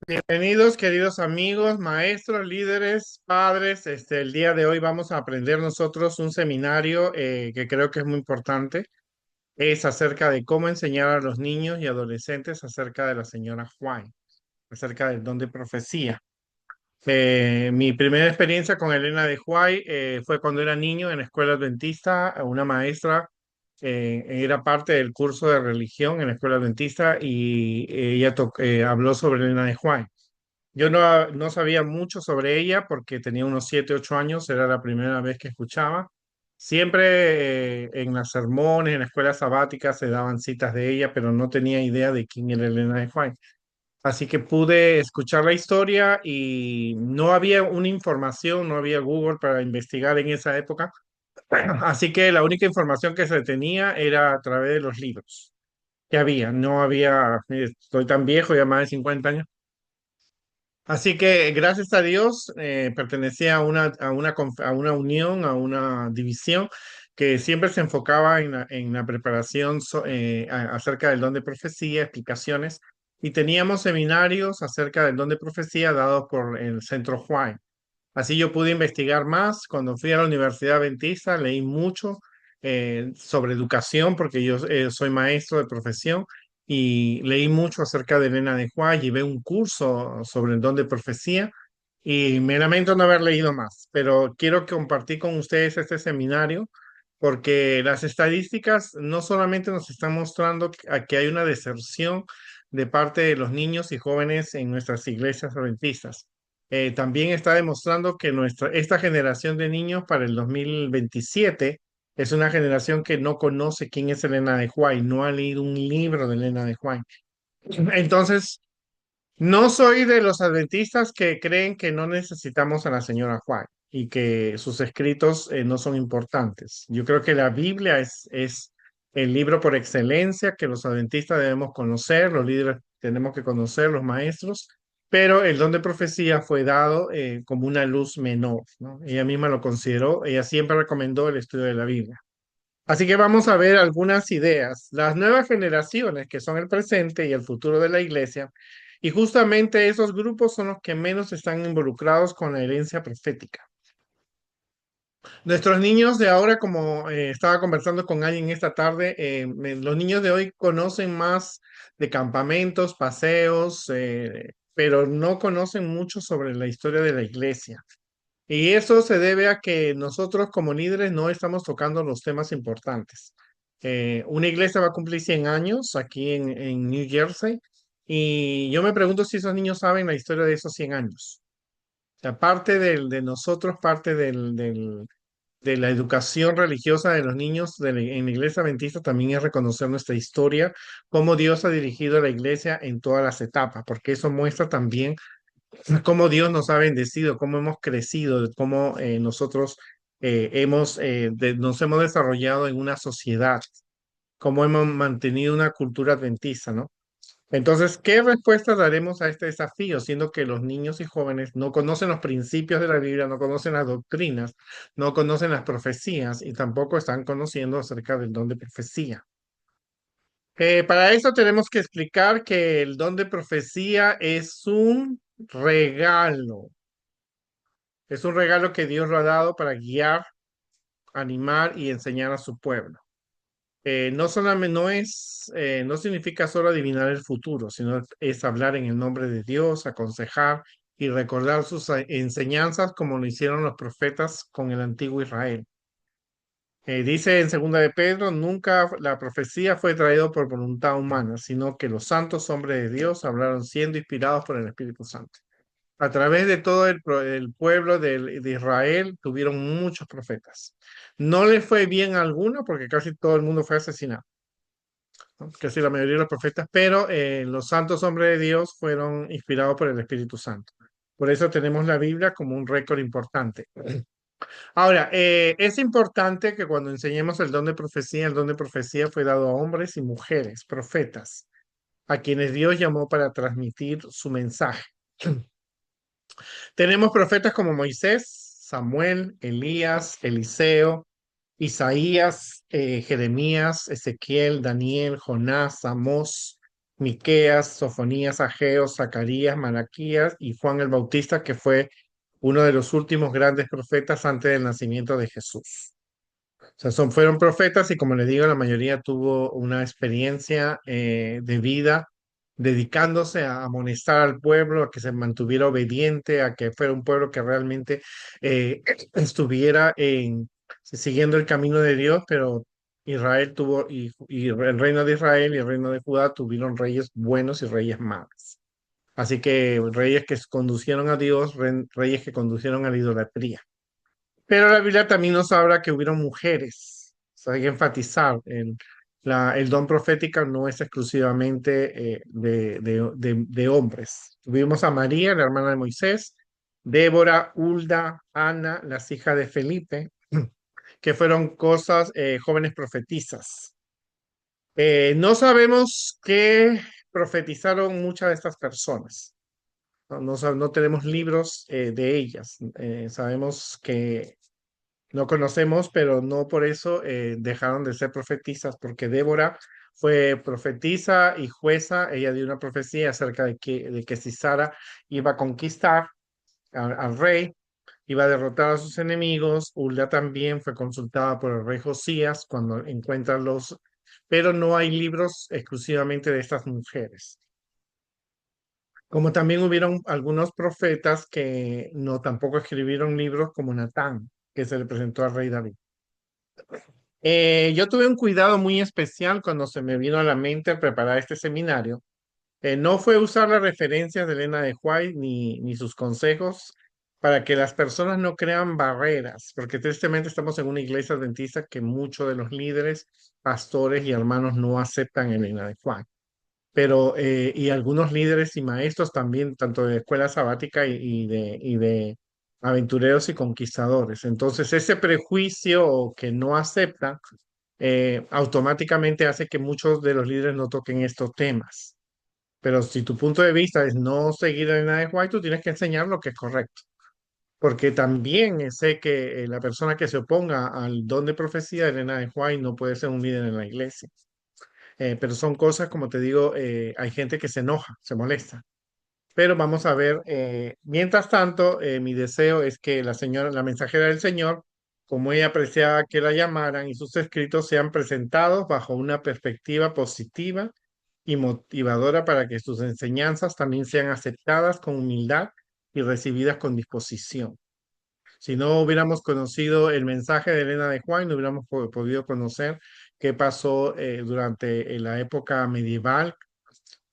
Bienvenidos, queridos amigos, maestros, líderes, padres. El día de hoy vamos a aprender nosotros un seminario que creo que es muy importante. Es acerca de cómo enseñar a los niños y adolescentes acerca de la señora White, acerca del don de profecía. Mi primera experiencia con Elena de White fue cuando era niño en la escuela adventista. Una maestra era parte del curso de religión en la escuela adventista y ella habló sobre Elena de White. Yo no sabía mucho sobre ella porque tenía unos 7, 8 años, era la primera vez que escuchaba. Siempre en las sermones, en la escuela sabática se daban citas de ella, pero no tenía idea de quién era Elena de White. Así que pude escuchar la historia y no había una información, no había Google para investigar en esa época. Así que la única información que se tenía era a través de los libros que había. No había, estoy tan viejo, ya más de 50 años. Así que gracias a Dios pertenecía a una unión, a una división que siempre se enfocaba en la preparación acerca del don de profecía, explicaciones, y teníamos seminarios acerca del don de profecía dados por el Centro White. Así yo pude investigar más. Cuando fui a la Universidad Adventista, leí mucho sobre educación, porque yo soy maestro de profesión, y leí mucho acerca de Elena de White. Llevé un curso sobre el don de profecía y me lamento no haber leído más, pero quiero compartir con ustedes este seminario porque las estadísticas no solamente nos están mostrando que hay una deserción de parte de los niños y jóvenes en nuestras iglesias adventistas, también está demostrando que esta generación de niños para el 2027 es una generación que no conoce quién es Elena de White, no ha leído un libro de Elena de White. Entonces, no soy de los adventistas que creen que no necesitamos a la señora White y que sus escritos no son importantes. Yo creo que la Biblia es el libro por excelencia que los adventistas debemos conocer, los líderes tenemos que conocer, los maestros, pero el don de profecía fue dado como una luz menor, ¿no? Ella misma lo consideró, ella siempre recomendó el estudio de la Biblia. Así que vamos a ver algunas ideas. Las nuevas generaciones, que son el presente y el futuro de la iglesia, y justamente esos grupos son los que menos están involucrados con la herencia profética. Nuestros niños de ahora, como estaba conversando con alguien esta tarde, los niños de hoy conocen más de campamentos, paseos, pero no conocen mucho sobre la historia de la iglesia. Y eso se debe a que nosotros como líderes no estamos tocando los temas importantes. Una iglesia va a cumplir 100 años aquí en New Jersey y yo me pregunto si esos niños saben la historia de esos 100 años. O sea, parte de nosotros, parte de la educación religiosa de los niños en la iglesia adventista también es reconocer nuestra historia, cómo Dios ha dirigido a la iglesia en todas las etapas, porque eso muestra también cómo Dios nos ha bendecido, cómo hemos crecido, cómo nosotros nos hemos desarrollado en una sociedad, cómo hemos mantenido una cultura adventista, ¿no? Entonces, ¿qué respuesta daremos a este desafío, siendo que los niños y jóvenes no conocen los principios de la Biblia, no conocen las doctrinas, no conocen las profecías y tampoco están conociendo acerca del don de profecía? Para eso tenemos que explicar que el don de profecía es un regalo. Es un regalo que Dios lo ha dado para guiar, animar y enseñar a su pueblo. No solamente no significa solo adivinar el futuro, sino es hablar en el nombre de Dios, aconsejar y recordar sus enseñanzas como lo hicieron los profetas con el antiguo Israel. Dice en segunda de Pedro, nunca la profecía fue traída por voluntad humana, sino que los santos hombres de Dios hablaron siendo inspirados por el Espíritu Santo. A través de todo el pueblo de Israel tuvieron muchos profetas. No les fue bien a alguno porque casi todo el mundo fue asesinado, ¿no? Casi la mayoría de los profetas, pero los santos hombres de Dios fueron inspirados por el Espíritu Santo. Por eso tenemos la Biblia como un récord importante. Ahora, es importante que cuando enseñemos el don de profecía fue dado a hombres y mujeres, profetas, a quienes Dios llamó para transmitir su mensaje. Tenemos profetas como Moisés, Samuel, Elías, Eliseo, Isaías, Jeremías, Ezequiel, Daniel, Jonás, Amós. Miqueas, Sofonías, Ageo, Zacarías, Malaquías y Juan el Bautista, que fue uno de los últimos grandes profetas antes del nacimiento de Jesús. O sea, fueron profetas y como les digo, la mayoría tuvo una experiencia de vida dedicándose a amonestar al pueblo, a que se mantuviera obediente, a que fuera un pueblo que realmente estuviera siguiendo el camino de Dios, pero Israel tuvo, y el reino de Israel y el reino de Judá tuvieron reyes buenos y reyes malos. Así que reyes que conducieron a Dios, reyes que conducieron a la idolatría. Pero la Biblia también nos habla que hubieron mujeres. O sea, hay que enfatizar, el don profético no es exclusivamente de hombres. Tuvimos a María, la hermana de Moisés, Débora, Hulda, Ana, las hijas de Felipe, que fueron cosas, jóvenes profetisas. No sabemos qué profetizaron muchas de estas personas. No tenemos libros de ellas. Sabemos que no conocemos, pero no por eso dejaron de ser profetisas, porque Débora fue profetisa y jueza. Ella dio una profecía acerca de que Sisara iba a conquistar al rey, iba a derrotar a sus enemigos. Hulda también fue consultada por el rey Josías cuando encuentra los, pero no hay libros exclusivamente de estas mujeres. Como también hubieron algunos profetas que no tampoco escribieron libros como Natán, que se le presentó al rey David. Yo tuve un cuidado muy especial cuando se me vino a la mente preparar este seminario. No fue usar las referencias de Elena de White ni sus consejos para que las personas no crean barreras, porque tristemente estamos en una iglesia adventista que muchos de los líderes, pastores y hermanos no aceptan a Elena de White, pero y algunos líderes y maestros también, tanto de escuela sabática y de aventureros y conquistadores. Entonces, ese prejuicio que no aceptan automáticamente hace que muchos de los líderes no toquen estos temas. Pero si tu punto de vista es no seguir a Elena de White, tú tienes que enseñar lo que es correcto. Porque también sé que la persona que se oponga al don de profecía de Elena de White no puede ser un líder en la iglesia. Pero son cosas, como te digo, hay gente que se enoja, se molesta. Pero vamos a ver, mientras tanto, mi deseo es que la señora, la mensajera del Señor, como ella apreciaba que la llamaran y sus escritos sean presentados bajo una perspectiva positiva y motivadora para que sus enseñanzas también sean aceptadas con humildad y recibidas con disposición. Si no hubiéramos conocido el mensaje de Elena de Juan, no hubiéramos podido conocer qué pasó durante la época medieval,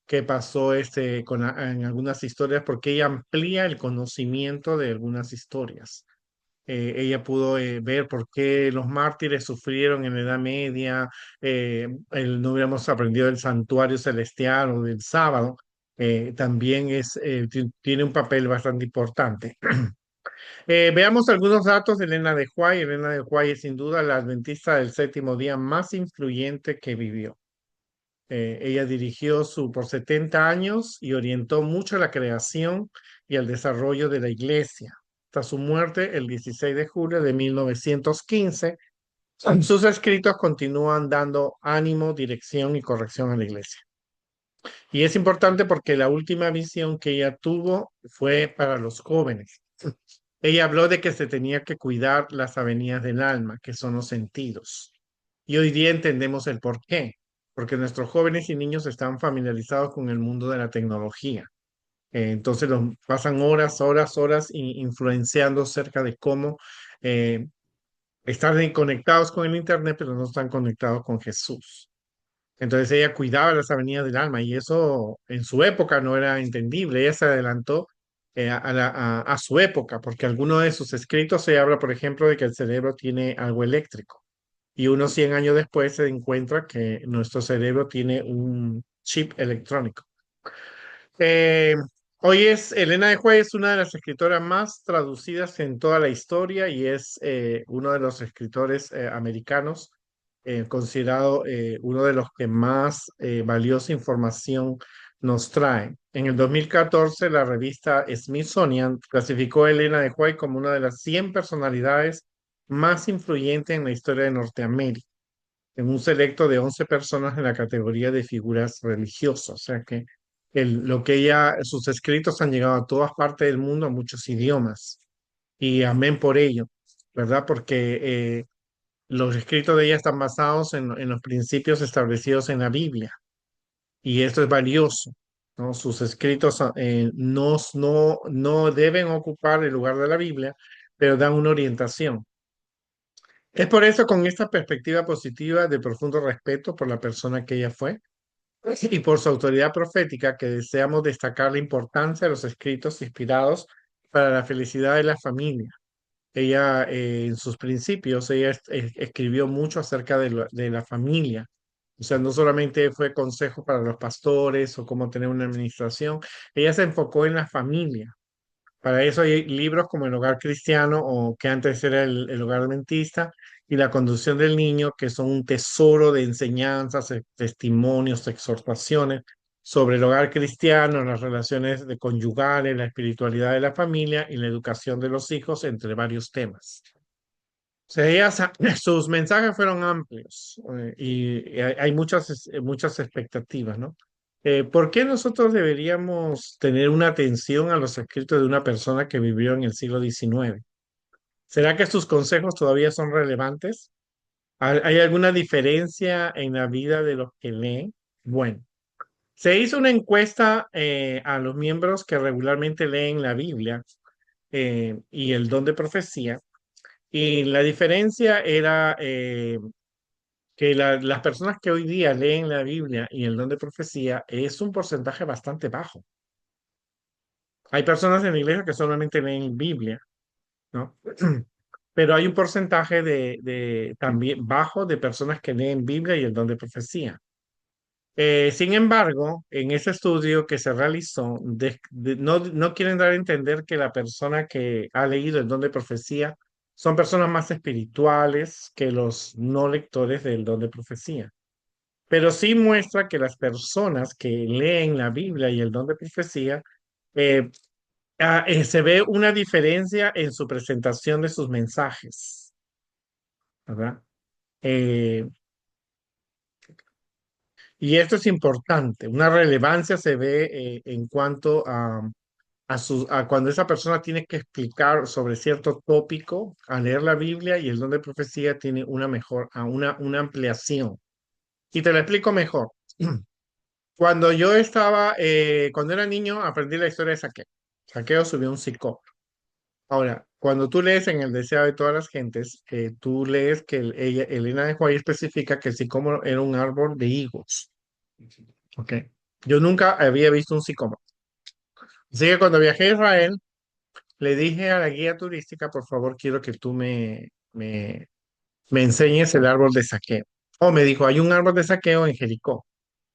qué pasó en algunas historias, porque ella amplía el conocimiento de algunas historias. Ella pudo ver por qué los mártires sufrieron en la Edad Media, no hubiéramos aprendido del santuario celestial o del sábado, también tiene un papel bastante importante. Veamos algunos datos de Elena de White. Elena de White es sin duda la adventista del séptimo día más influyente que vivió. Ella dirigió por 70 años y orientó mucho la creación y el desarrollo de la iglesia. Hasta su muerte, el 16 de julio de 1915, sus escritos continúan dando ánimo, dirección y corrección a la iglesia. Y es importante porque la última visión que ella tuvo fue para los jóvenes. Ella habló de que se tenía que cuidar las avenidas del alma, que son los sentidos. Y hoy día entendemos el por qué, porque nuestros jóvenes y niños están familiarizados con el mundo de la tecnología. Entonces pasan horas, horas, horas influenciando acerca de cómo están conectados con el Internet, pero no están conectados con Jesús. Entonces ella cuidaba las avenidas del alma y eso en su época no era entendible. Ella se adelantó a su época, porque alguno de sus escritos se habla, por ejemplo, de que el cerebro tiene algo eléctrico y unos 100 años después se encuentra que nuestro cerebro tiene un chip electrónico. Eh, Hoy es Elena de White, es una de las escritoras más traducidas en toda la historia y es uno de los escritores americanos considerado uno de los que más valiosa información nos trae. En el 2014, la revista Smithsonian clasificó a Elena de White como una de las 100 personalidades más influyentes en la historia de Norteamérica. en un selecto de 11 personas en la categoría de figuras religiosas. O sea que lo que ella, sus escritos han llegado a todas partes del mundo, a muchos idiomas. Y amén por ello, ¿verdad? Porque los escritos de ella están basados en los principios establecidos en la Biblia. Y esto es valioso, ¿no? Sus escritos no deben ocupar el lugar de la Biblia, pero dan una orientación. Es por eso, con esta perspectiva positiva de profundo respeto por la persona que ella fue y por su autoridad profética, que deseamos destacar la importancia de los escritos inspirados para la felicidad de la familia. Ella, en sus principios, ella escribió mucho acerca de la familia. O sea, no solamente fue consejo para los pastores o cómo tener una administración, ella se enfocó en la familia. Para eso hay libros como El Hogar Cristiano o que antes era el Hogar Adventista y La Conducción del Niño, que son un tesoro de enseñanzas, testimonios, exhortaciones sobre el hogar cristiano, las relaciones conyugales, la espiritualidad de la familia y la educación de los hijos, entre varios temas. O sea, sus mensajes fueron amplios y hay muchas expectativas, ¿no? ¿Por qué nosotros deberíamos tener una atención a los escritos de una persona que vivió en el siglo XIX? ¿Será que sus consejos todavía son relevantes? ¿Hay alguna diferencia en la vida de los que leen? Bueno, se hizo una encuesta a los miembros que regularmente leen la Biblia y el don de profecía. Y la diferencia era que las personas que hoy día leen la Biblia y el don de profecía es un porcentaje bastante bajo. Hay personas en la iglesia que solamente leen Biblia, ¿no? Pero hay un porcentaje de también bajo de personas que leen Biblia y el don de profecía. Sin embargo, en ese estudio que se realizó, no quieren dar a entender que la persona que ha leído el don de profecía son personas más espirituales que los no lectores del don de profecía. Pero sí muestra que las personas que leen la Biblia y el don de profecía, eh, se ve una diferencia en su presentación de sus mensajes, ¿verdad? Eh, y esto es importante, una relevancia se ve en cuanto a cuando esa persona tiene que explicar sobre cierto tópico, al leer la Biblia y el don de profecía tiene una ampliación. Y te lo explico mejor. Cuando era niño, aprendí la historia de Saqueo. Saqueo subió un sicómoro. Ahora, cuando tú lees en El Deseo de todas las gentes, tú lees que Elena de White especifica que el sicómoro era un árbol de higos. ¿Ok? Yo nunca había visto un sicómoro. Así que cuando viajé a Israel, le dije a la guía turística, por favor, quiero que tú me enseñes el árbol de saqueo. Oh, me dijo, hay un árbol de saqueo en Jericó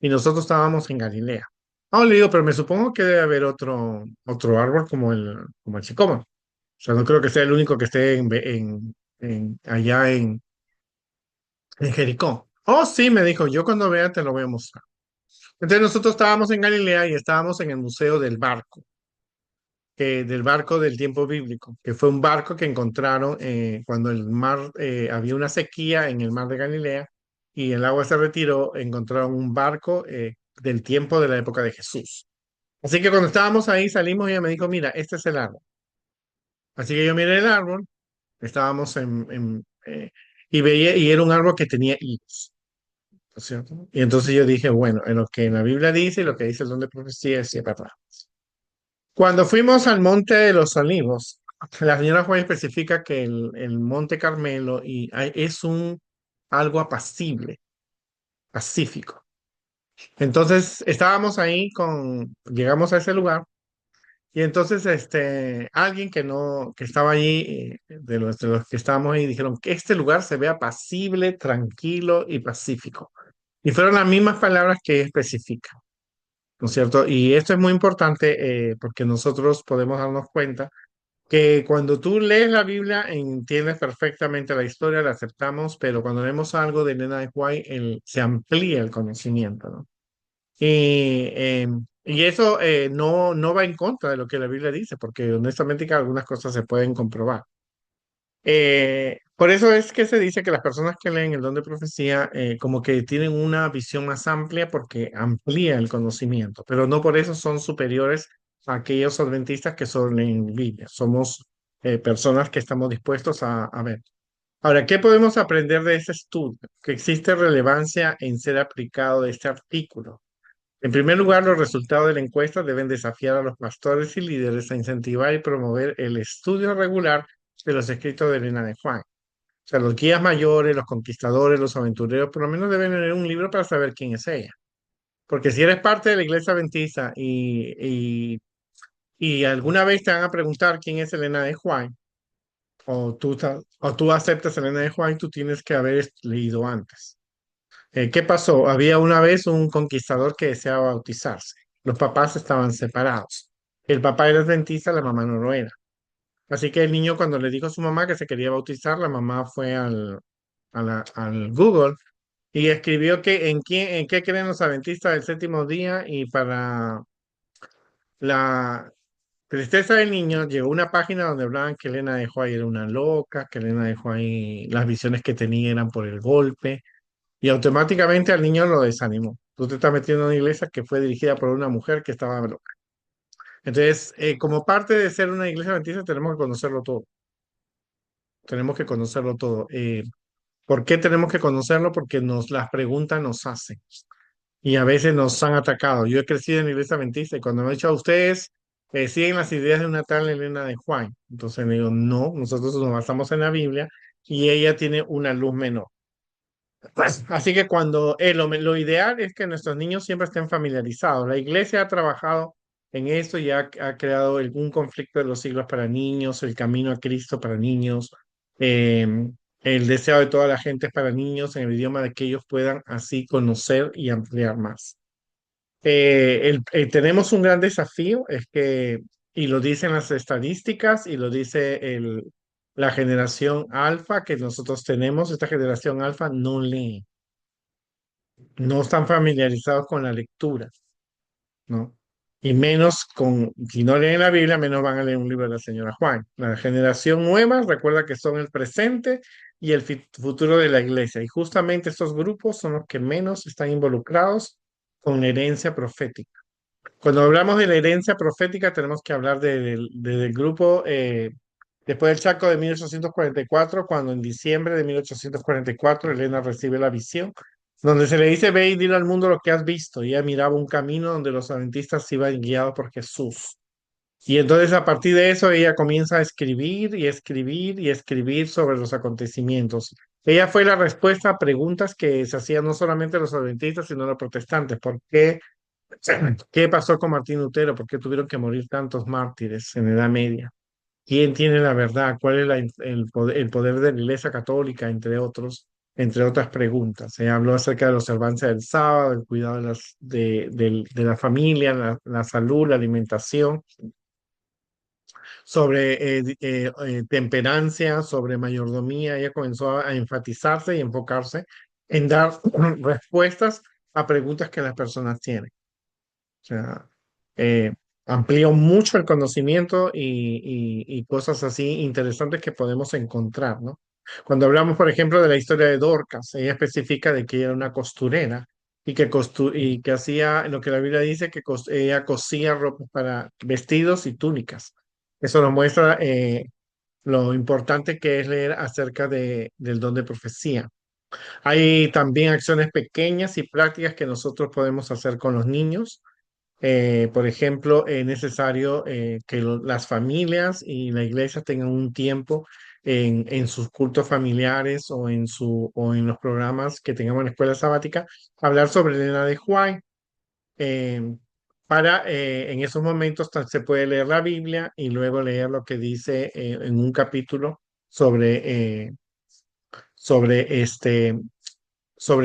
y nosotros estábamos en Galilea. Oh, le digo, pero me supongo que debe haber otro árbol como el sicómoro. O sea, no creo que sea el único que esté allá en Jericó. Oh, sí, me dijo, yo cuando vea te lo voy a mostrar. Entonces nosotros estábamos en Galilea y estábamos en el Museo del barco del tiempo bíblico, que fue un barco que encontraron cuando había una sequía en el mar de Galilea y el agua se retiró, encontraron un barco del tiempo de la época de Jesús. Así que cuando estábamos ahí salimos y ella me dijo, mira, este es el árbol. Así que yo miré el árbol, estábamos y veía, y era un árbol que tenía higos, ¿no es cierto? Y entonces yo dije, bueno, en lo que en la Biblia dice y lo que dice el don de profecía es verdad. Cuando fuimos al Monte de los Olivos, la señora Juan especifica que el Monte Carmelo es algo apacible, pacífico. Entonces estábamos ahí llegamos a ese lugar y entonces alguien que estaba allí, de los que estábamos ahí, dijeron que este lugar se ve apacible, tranquilo y pacífico. Y fueron las mismas palabras que especifica, ¿no es cierto? Y esto es muy importante porque nosotros podemos darnos cuenta que cuando tú lees la Biblia entiendes perfectamente la historia, la aceptamos, pero cuando leemos algo de Elena de White, se amplía el conocimiento, ¿no? Y eso no va en contra de lo que la Biblia dice, porque honestamente que algunas cosas se pueden comprobar. Por eso es que se dice que las personas que leen el don de profecía como que tienen una visión más amplia porque amplía el conocimiento, pero no por eso son superiores a aquellos adventistas que solo leen Biblia. Somos personas que estamos dispuestos a ver. Ahora, ¿qué podemos aprender de ese estudio? Que existe relevancia en ser aplicado de este artículo. En primer lugar, los resultados de la encuesta deben desafiar a los pastores y líderes a incentivar y promover el estudio regular de los escritos de Elena de Juan. O sea, los guías mayores, los conquistadores, los aventureros, por lo menos deben leer un libro para saber quién es ella. Porque si eres parte de la iglesia adventista y alguna vez te van a preguntar quién es Elena de Juan, o tú aceptas a Elena de Juan, tú tienes que haber leído antes. ¿Qué pasó? Había una vez un conquistador que deseaba bautizarse. Los papás estaban separados. El papá era adventista, la mamá no lo era. Así que el niño cuando le dijo a su mamá que se quería bautizar, la mamá fue al Google y escribió que en qué creen los adventistas del séptimo día y para la tristeza del niño llegó una página donde hablaban que Elena de White era una loca, que Elena de White las visiones que tenía eran por el golpe y automáticamente al niño lo desanimó. Tú te estás metiendo en una iglesia que fue dirigida por una mujer que estaba loca. Entonces, como parte de ser una iglesia adventista tenemos que conocerlo todo. Tenemos que conocerlo todo. ¿Por qué tenemos que conocerlo? Porque las preguntas nos hacen. Y a veces nos han atacado. Yo he crecido en la iglesia adventista y cuando me han dicho a ustedes, siguen las ideas de una tal Elena de Juan. Entonces le digo, no, nosotros nos basamos en la Biblia y ella tiene una luz menor. Así que lo ideal es que nuestros niños siempre estén familiarizados. La iglesia ha trabajado en esto y ha creado un conflicto de los siglos para niños, el camino a Cristo para niños, eh, el deseo de toda la gente es para niños en el idioma de que ellos puedan así conocer y ampliar más. Tenemos un gran desafío, es que, y lo dicen las estadísticas y lo dice la generación alfa que nosotros tenemos, esta generación alfa no lee, no están familiarizados con la lectura, ¿no? Y menos si no leen la Biblia, menos van a leer un libro de la señora Juan. La generación nueva recuerda que son el presente y el futuro de la iglesia. Y justamente estos grupos son los que menos están involucrados con la herencia profética. Cuando hablamos de la herencia profética, tenemos que hablar del grupo después del Chaco de 1844, cuando en diciembre de 1844 Elena recibe la visión, donde se le dice, ve y dile al mundo lo que has visto. Y ella miraba un camino donde los adventistas iban guiados por Jesús. Y entonces a partir de eso ella comienza a escribir y escribir y escribir sobre los acontecimientos. Ella fue la respuesta a preguntas que se hacían no solamente los adventistas, sino los protestantes. ¿Por qué? ¿Qué pasó con Martín Lutero? ¿Por qué tuvieron que morir tantos mártires en la Edad Media? ¿Quién tiene la verdad? ¿Cuál es el poder de la Iglesia Católica, entre otras preguntas? Se habló acerca de la observancia del sábado, el cuidado de la familia, la salud, la alimentación, sobre temperancia, sobre mayordomía. Ella comenzó a enfatizarse y enfocarse en dar respuestas a preguntas que las personas tienen. O sea, eh, amplió mucho el conocimiento y cosas así interesantes que podemos encontrar, ¿no? Cuando hablamos, por ejemplo, de la historia de Dorcas, ella especifica de que ella era una costurera y que hacía lo que la Biblia dice, que ella cosía ropa para vestidos y túnicas. Eso nos muestra lo importante que es leer acerca del don de profecía. Hay también acciones pequeñas y prácticas que nosotros podemos hacer con los niños. Por ejemplo, es necesario que las familias y la iglesia tengan un tiempo en sus cultos familiares o en los programas que tengamos en la escuela sabática, hablar sobre Elena de White. eh, en esos momentos se puede leer la Biblia y luego leer lo que dice en un capítulo sobre, sobre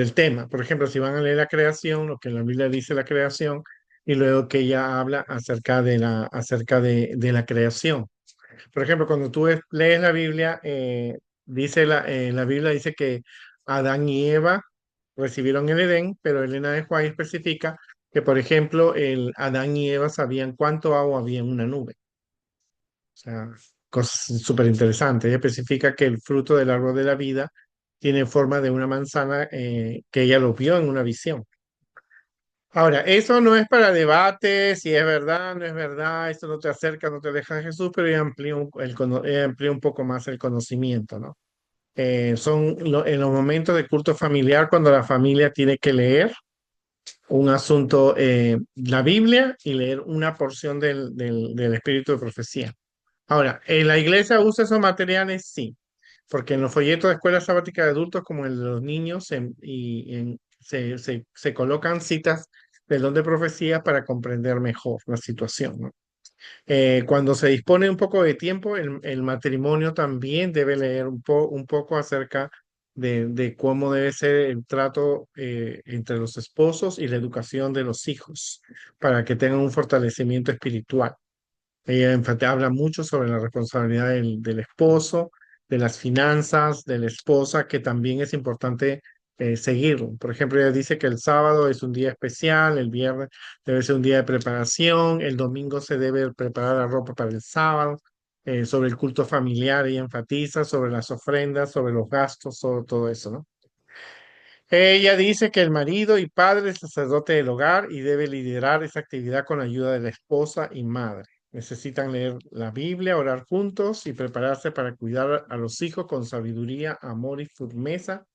el tema. Por ejemplo, si van a leer la creación, lo que la Biblia dice la creación, y luego que ella habla acerca de la creación. Por ejemplo, cuando tú lees la Biblia, la Biblia dice que Adán y Eva recibieron el Edén, pero Elena de White especifica que, por ejemplo, Adán y Eva sabían cuánto agua había en una nube. O sea, cosas súper interesantes. Ella especifica que el fruto del árbol de la vida tiene forma de una manzana que ella lo vio en una visión. Ahora, eso no es para debate, si es verdad, no es verdad, esto no te acerca, no te aleja de Jesús, pero ella amplía ella amplía un poco más el conocimiento, ¿no? En los momentos de culto familiar cuando la familia tiene que leer un asunto, la Biblia y leer una porción del espíritu de profecía. Ahora, ¿en la iglesia usa esos materiales? Sí, porque en los folletos de escuela sabática de adultos, como el de los niños, se colocan citas del don de profecía para comprender mejor la situación, ¿no? Cuando se dispone un poco de tiempo, el matrimonio también debe leer un poco acerca de cómo debe ser el trato entre los esposos y la educación de los hijos para que tengan un fortalecimiento espiritual. Ella habla mucho sobre la responsabilidad del esposo, de las finanzas, de la esposa, que también es importante seguirlo. Por ejemplo, ella dice que el sábado es un día especial, el viernes debe ser un día de preparación, el domingo se debe preparar la ropa para el sábado. Sobre el culto familiar, ella enfatiza sobre las ofrendas, sobre los gastos, sobre todo eso, ¿no? Ella dice que el marido y padre es sacerdote del hogar y debe liderar esa actividad con la ayuda de la esposa y madre. Necesitan leer la Biblia, orar juntos y prepararse para cuidar a los hijos con sabiduría, amor y firmeza,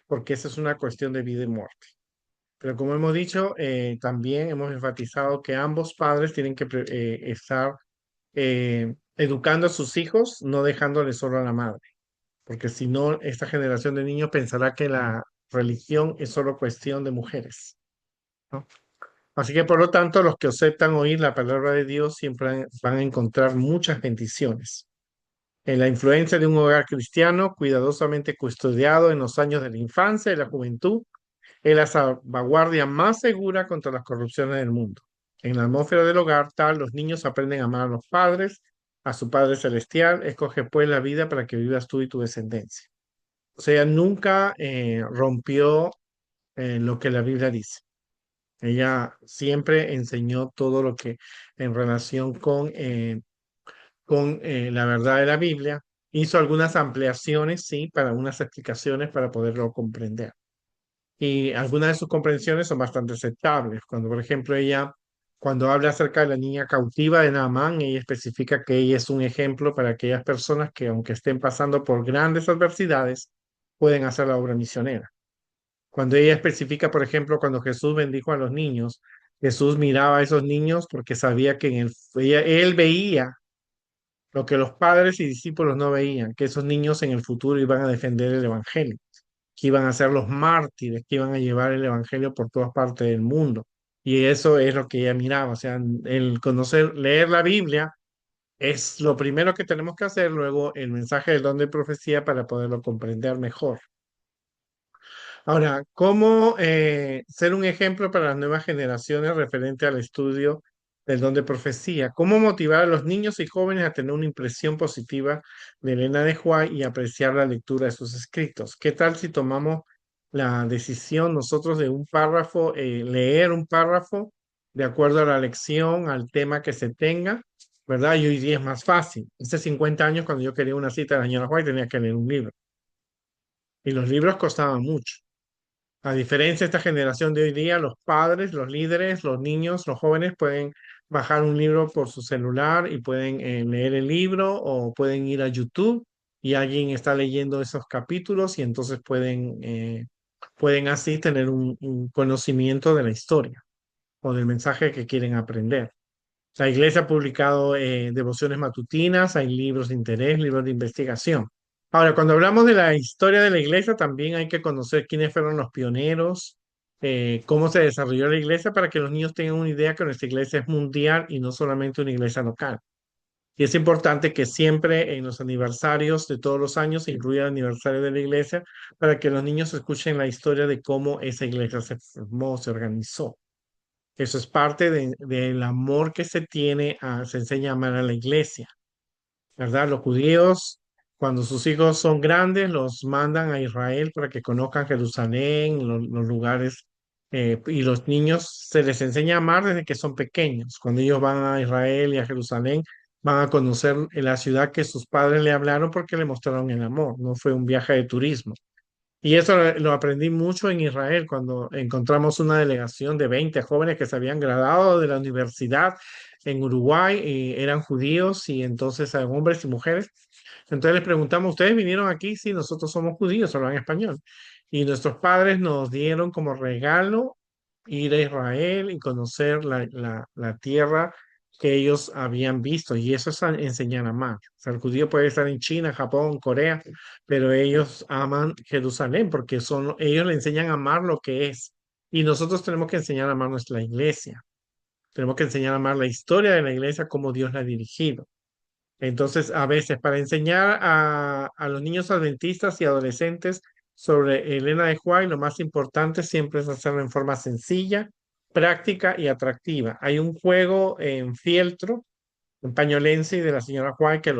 porque esa es una cuestión de vida y muerte. Pero como hemos dicho, también hemos enfatizado que ambos padres tienen que estar educando a sus hijos, no dejándoles solo a la madre, porque si no, esta generación de niños pensará que la religión es solo cuestión de mujeres, ¿no? Así que por lo tanto, los que aceptan oír la palabra de Dios siempre van a encontrar muchas bendiciones. En la influencia de un hogar cristiano cuidadosamente custodiado en los años de la infancia y la juventud es la salvaguardia más segura contra las corrupciones del mundo. En la atmósfera del hogar tal, los niños aprenden a amar a los padres, a su Padre Celestial. Escoge pues la vida para que vivas tú y tu descendencia. O sea, nunca rompió lo que la Biblia dice. Ella siempre enseñó todo lo que en relación con la verdad de la Biblia. Hizo algunas ampliaciones, sí, para unas explicaciones para poderlo comprender. Y algunas de sus comprensiones son bastante aceptables. Cuando, por ejemplo, cuando habla acerca de la niña cautiva de Naamán, ella especifica que ella es un ejemplo para aquellas personas que, aunque estén pasando por grandes adversidades, pueden hacer la obra misionera. Cuando ella especifica, por ejemplo, cuando Jesús bendijo a los niños, Jesús miraba a esos niños porque sabía que él veía lo que los padres y discípulos no veían, que esos niños en el futuro iban a defender el Evangelio, que iban a ser los mártires, que iban a llevar el Evangelio por todas partes del mundo. Y eso es lo que ella miraba, o sea, el conocer, leer la Biblia es lo primero que tenemos que hacer, luego el mensaje del don de profecía para poderlo comprender mejor. Ahora, ¿cómo ser un ejemplo para las nuevas generaciones referente al estudio del don de profecía? ¿Cómo motivar a los niños y jóvenes a tener una impresión positiva de Elena de White y apreciar la lectura de sus escritos? ¿Qué tal si tomamos la decisión nosotros de un párrafo, leer un párrafo de acuerdo a la lección, al tema que se tenga? ¿Verdad? Y hoy día es más fácil. Hace 50 años, cuando yo quería una cita de la señora White, tenía que leer un libro. Y los libros costaban mucho. A diferencia de esta generación de hoy día, los padres, los líderes, los niños, los jóvenes pueden bajar un libro por su celular y pueden leer el libro o pueden ir a YouTube y alguien está leyendo esos capítulos y entonces pueden así tener un conocimiento de la historia o del mensaje que quieren aprender. La iglesia ha publicado devociones matutinas, hay libros de interés, libros de investigación. Ahora, cuando hablamos de la historia de la iglesia, también hay que conocer quiénes fueron los pioneros, cómo se desarrolló la iglesia para que los niños tengan una idea que nuestra iglesia es mundial y no solamente una iglesia local. Y es importante que siempre en los aniversarios de todos los años se incluya el aniversario de la iglesia para que los niños escuchen la historia de cómo esa iglesia se formó, se organizó. Eso es parte del amor que se tiene, se enseña a amar a la iglesia, ¿verdad? Los judíos, cuando sus hijos son grandes, los mandan a Israel para que conozcan Jerusalén, los lugares, y los niños se les enseña a amar desde que son pequeños. Cuando ellos van a Israel y a Jerusalén, van a conocer la ciudad que sus padres le hablaron porque le mostraron el amor, no fue un viaje de turismo. Y eso lo aprendí mucho en Israel, cuando encontramos una delegación de 20 jóvenes que se habían graduado de la universidad en Uruguay, y eran judíos y entonces eran hombres y mujeres. Entonces les preguntamos, ¿ustedes vinieron aquí? Sí, nosotros somos judíos, hablan español. Y nuestros padres nos dieron como regalo ir a Israel y conocer la tierra que ellos habían visto. Y eso es enseñar a amar. O sea, el judío puede estar en China, Japón, Corea, pero ellos aman Jerusalén porque ellos le enseñan a amar lo que es. Y nosotros tenemos que enseñar a amar nuestra iglesia. Tenemos que enseñar a amar la historia de la iglesia, como Dios la ha dirigido. Entonces, a veces para enseñar a los niños adventistas y adolescentes sobre Elena de White, lo más importante siempre es hacerlo en forma sencilla, práctica y atractiva. Hay un juego en fieltro, un pañolense de la señora White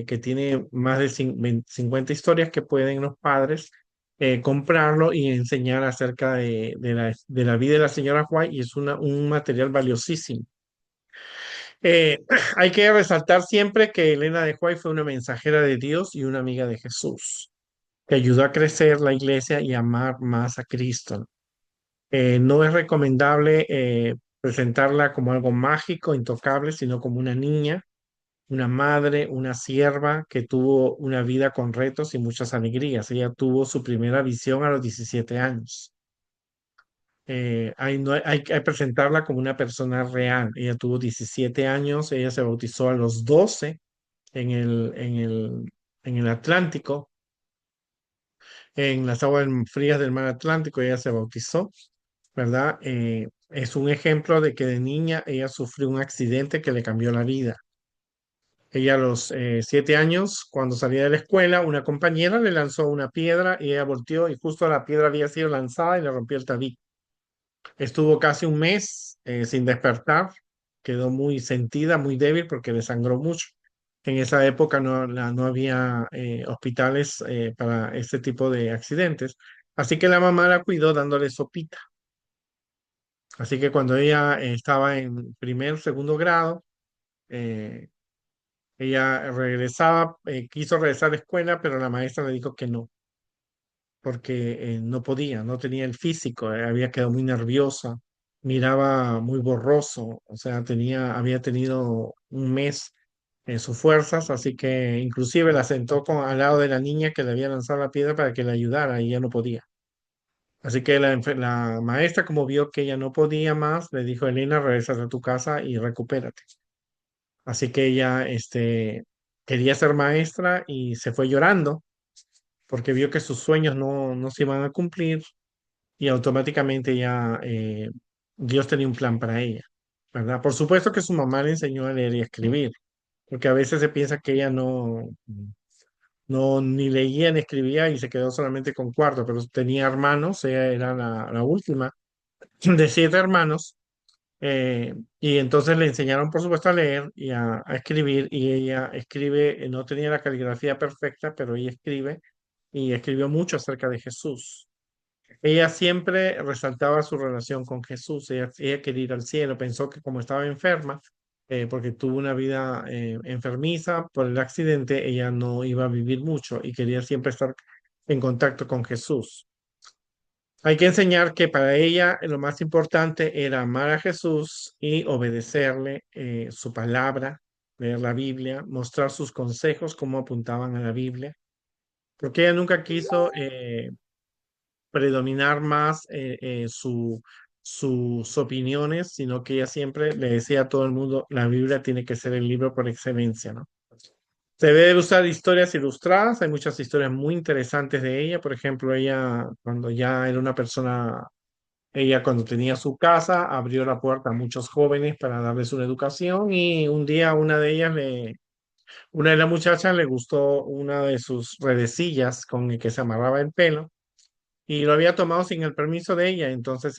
que tiene más de 50 historias que pueden los padres comprarlo y enseñar acerca de la vida de la señora White, y es un material valiosísimo. Hay que resaltar siempre que Elena de White fue una mensajera de Dios y una amiga de Jesús, que ayudó a crecer la iglesia y amar más a Cristo. No es recomendable presentarla como algo mágico, intocable, sino como una niña, una madre, una sierva que tuvo una vida con retos y muchas alegrías. Ella tuvo su primera visión a los 17 años. Hay que presentarla como una persona real. Ella tuvo 17 años, ella se bautizó a los 12 en el Atlántico, en las aguas frías del mar Atlántico, ella se bautizó, ¿verdad? Es un ejemplo de que de niña ella sufrió un accidente que le cambió la vida. Ella a los 7 años, cuando salía de la escuela, una compañera le lanzó una piedra y ella volteó y justo la piedra había sido lanzada y le rompió el tabique. Estuvo casi un mes sin despertar, quedó muy sentida, muy débil porque le sangró mucho. En esa época no había hospitales para este tipo de accidentes, así que la mamá la cuidó dándole sopita. Así que cuando ella estaba en primer, segundo grado, eh, ella regresaba, quiso regresar a la escuela, pero la maestra le dijo que no, porque no podía, no tenía el físico, había quedado muy nerviosa, miraba muy borroso, o sea, había tenido un mes en sus fuerzas, así que inclusive la sentó al lado de la niña que le había lanzado la piedra para que le ayudara y ella no podía. Así que la maestra, como vio que ella no podía más, le dijo, Elena, regresa a tu casa y recupérate. Así que ella, quería ser maestra y se fue llorando porque vio que sus sueños no se iban a cumplir, y automáticamente ya Dios tenía un plan para ella, ¿verdad? Por supuesto que su mamá le enseñó a leer y a escribir, porque a veces se piensa que ella no ni leía ni escribía y se quedó solamente con cuarto, pero tenía hermanos, ella era la última de 7 hermanos, y entonces le enseñaron, por supuesto, a leer y a escribir, y ella escribe, no tenía la caligrafía perfecta, pero ella escribe y escribió mucho acerca de Jesús. Ella siempre resaltaba su relación con Jesús. Ella quería ir al cielo. Pensó que como estaba enferma, porque tuvo una vida enfermiza por el accidente, ella no iba a vivir mucho y quería siempre estar en contacto con Jesús. Hay que enseñar que para ella lo más importante era amar a Jesús y obedecerle, su palabra, leer la Biblia, mostrar sus consejos como apuntaban a la Biblia, porque ella nunca quiso predominar más sus opiniones, sino que ella siempre le decía a todo el mundo, la Biblia tiene que ser el libro por excelencia, ¿no? Se debe usar historias ilustradas, hay muchas historias muy interesantes de ella, por ejemplo, ella cuando ya era una persona, ella cuando tenía su casa, abrió la puerta a muchos jóvenes para darles una educación, y un día una de las muchachas le gustó una de sus redecillas con el que se amarraba el pelo, y lo había tomado sin el permiso de ella. Entonces,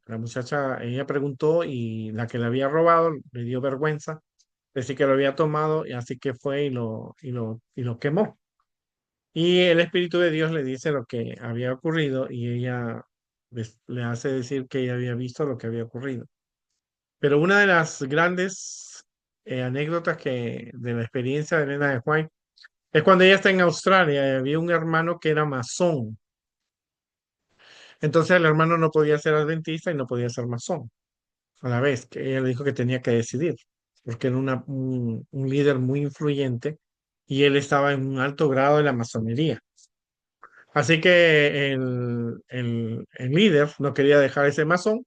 la muchacha, ella preguntó y la que le había robado le dio vergüenza decir que lo había tomado, y así que fue y lo quemó. Y el Espíritu de Dios le dice lo que había ocurrido, y ella le hace decir que ella había visto lo que había ocurrido. Pero una de las grandes anécdotas que de la experiencia de Elena de White es cuando ella está en Australia y había un hermano que era masón. Entonces el hermano no podía ser adventista y no podía ser masón a la vez, que ella le dijo que tenía que decidir, porque era un líder muy influyente y él estaba en un alto grado de la masonería. Así que el líder no quería dejar ese masón,